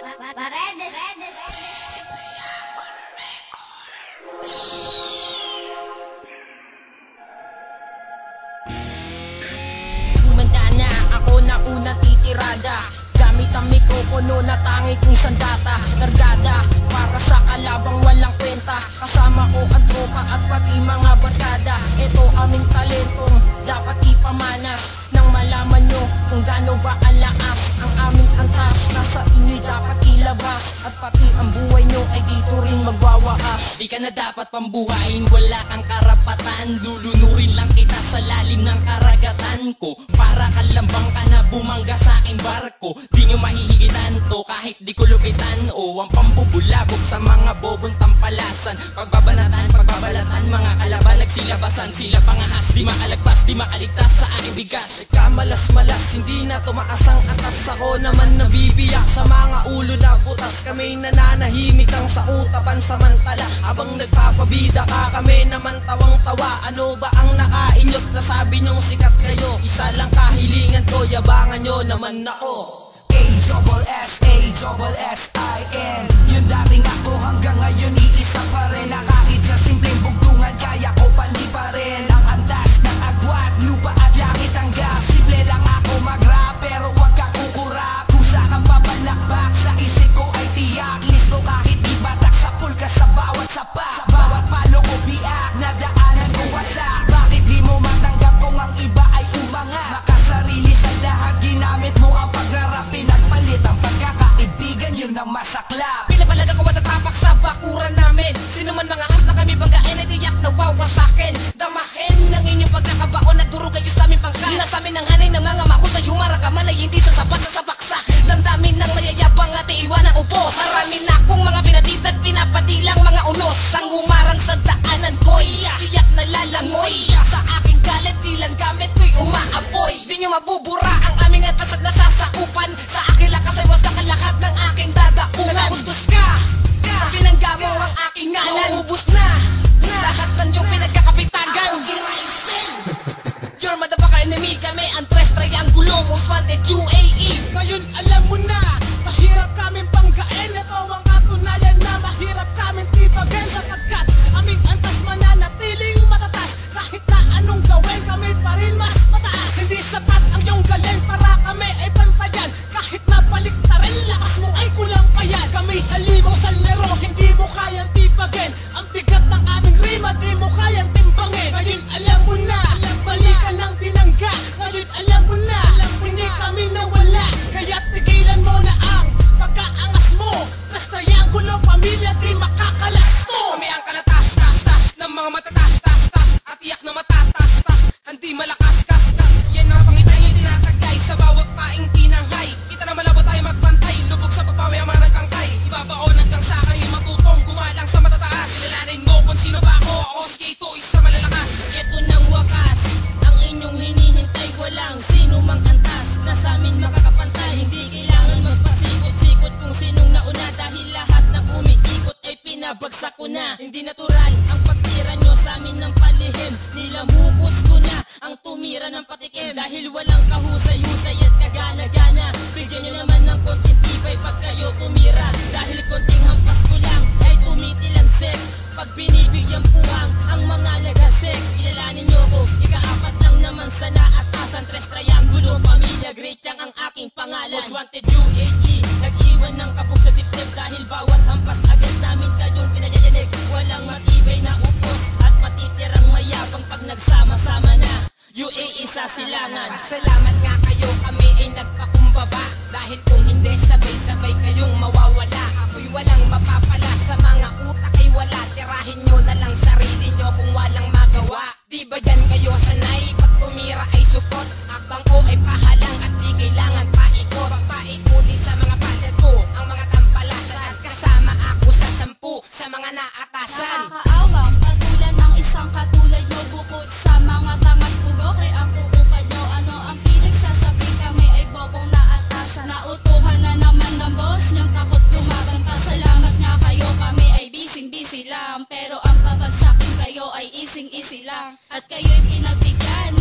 Humanda na ako na una titirada gamit ang mikropono na tangi kong sandata. Kargada para sa kalabang walang kwenta, kasama ko ang tropa at pati mga barkada. Ito aming talentong dapat ipamanas, nang malaman nyo kung gaano ba ang lakas. Ang aming antas nasa inyo'y dapat ilabas, at pati ang buhay nyo ay dito rin magwawakas. Di ka na dapat pambuhayin, wala kang karapatan. Lulunurin lang kita sa lalim ng karagatan ko. Para kalambang ka na bumangga sa aking barko. Di nyo mahihigitan to kahit di ko lupitan. O ang pambubulabog sa mga bobong tampalasan. Pagbabanatan, pagbabalatan, mga kalaban nagsilabasan. Sila pangahas, di makalagpas, di makaligtas sa aking bigas. Kamalas-malas, hindi na tumaas ang atas. Ako naman nabibiyak sa mga ulo na butas. Kami nananahimik ang sa utapan samantala. Habang nagpapabida ka, kami naman tawang-tawa. Ano ba ang nakainyot na sabi nyong sikat kayo? Isa lang kahilingan ko, yabangan nyo naman ako. A-S-S-I-N Yung dating ako hanggang ngayon iisa pa rin. Na kahit sa simpleng bugtungan kaya ko pandi pa rin. Ang antas ng agwat, lupa at langit ang gas. Simple lang ako mag-rap pero wag ka kukurap. Kusa kang pabalakbak, sa isip ko ay tiyak. Listo kahit di batak, sapul ka sa bawat sapa. Bawat palo ko biak, nadaanan ko wasak. Bakit di mo matanggap kung ang iba ay umanga? Makasarili sa lahat, ginamit mo ang pagrarap. Pinagpalit ang pagkakaibigan, yun ang masaklap. Pinapalaga ko at natapak sa bakuran namin. Sino man mga as na kami banggain ay tiyak na wawasakin. Damahin ng inyong pagkakabaon at duro kayo sa aming pangkat. Nasamin ang hanay ng mga mahusay, humarakamay ay hindi sasapat sa sabaksa. Damdamin ng mayayabang at iiwan ang upos. Marami na akong mga pinatitad, pinapadilang mga unos. Ang umarang sa daanan ko'y tiyak na lalangoy. Sa aking galit, ilang gamit ko'y umaapoy. Di nyo mabubura ang aming atas at nasasakupan. Sa aking lakas ay wasak ang lahat ng aking dadaunan. Nagustos ka, pinangga mo ang aking ngalan. Maubos na lahat ng iyong pinagkakapitagan. Your motherfucker enemy, kami ang tres triangulo, most wanted UAE. Ngayon alam mo na, mahirap kaming panggain. Ito ang katunayan na mahirap kaming tibagin. Sapagkat aming antas mananatiling matatas. Kahit na anong gawin, kami pa rin mas mataas. Hindi sapat ang iyong galing para kami ay pantayan. Kahit na baliktarin, lakas mo ay kulang pa yan. Kami halimaw sa laro, hindi mo kayang tibagin. Ang bigat ng aming rima, di mo kayang timbangin. Ngayon alam mo na, balikan ng binangga. Ngayon alam mo na, hindi kami nawala. Kaya tigilan mo na ang pagkaangas mo. Plus triangulo, pamilya, di makakalasto. Kami ang kalatas-tas-tas ng mga matatas-tas-tas. At iyak na matatas-tas, hindi malakas-kas-kas. Yan mga pangitan yung tinatagay sa bawat paing tinanghay. Kita naman na ba tayo magbantay, lubog sa pagpawi ang mga nagkangkay. Ibabaon hanggang sa kayo matutong gumalang sa matataas. Kilalanin mo kung sino ba ako skate isa malalakas. Ito ng wakas, ang inyong hinihintay, walang sino mang antas na sa amin makakapantay. Hindi kailangan magpasikot-sikot kung sinong nauna, dahil lahat na umiikot ay pinabagsak ko na. Hindi natural ang pagtira nyo sa amin ng palihim. Nilamukos ko na ang tumira ng patikim, dahil walang kahusay-husay at kagana-gana. Bigyan nyo naman ng konting tibay pag kayo tumira, dahil konting hampas ko lang ay tumitilansik. Pag binibigyan puwang ang mga nagasik, kilalanin nyo ko, ikaapat lang naman sa naatasan. Tres triangulo, pamilya, great yang ang aking pangalan. Most wanted UAE, nag-iwan ng kapog sa dibdib, dahil bawat hampas agad namin kayong pinadyayanig. Walang matibay na upos at matitirang mayabang pag nagsama-sama na. UAE sa silangan. Salamat nga kayo, kami ay nagpakumbaba. Dahil kung hindi, sabay-sabay kayong mawawala. Ako'y walang mapapala, sa mga utak ay wala. Tirahin nyo na lang sarili nyo kung walang magawa. Di ba dyan kayo sanay, pag tumira ay support. Akbang ko ay pahalang at di kailangan paikot. Paikuti sa mga palat ko, ang mga tampalasan. At kasama ako sa 10 sa mga naatasan. Nakakaawa, katulad ng isang katulad nyo. Bukod sa mga tangat pugo, kaya ang kukupan nyo. Ano ang pinagsasabi, kami ay bobong naatasan. Nautuhan na naman ng boss nyong takot lumaban pa. Salamat nga kayo, kami ay bising-busy lang. Pero ang pabagsakin kayo ay ising-easy lang. At kayo'y pinagbigyan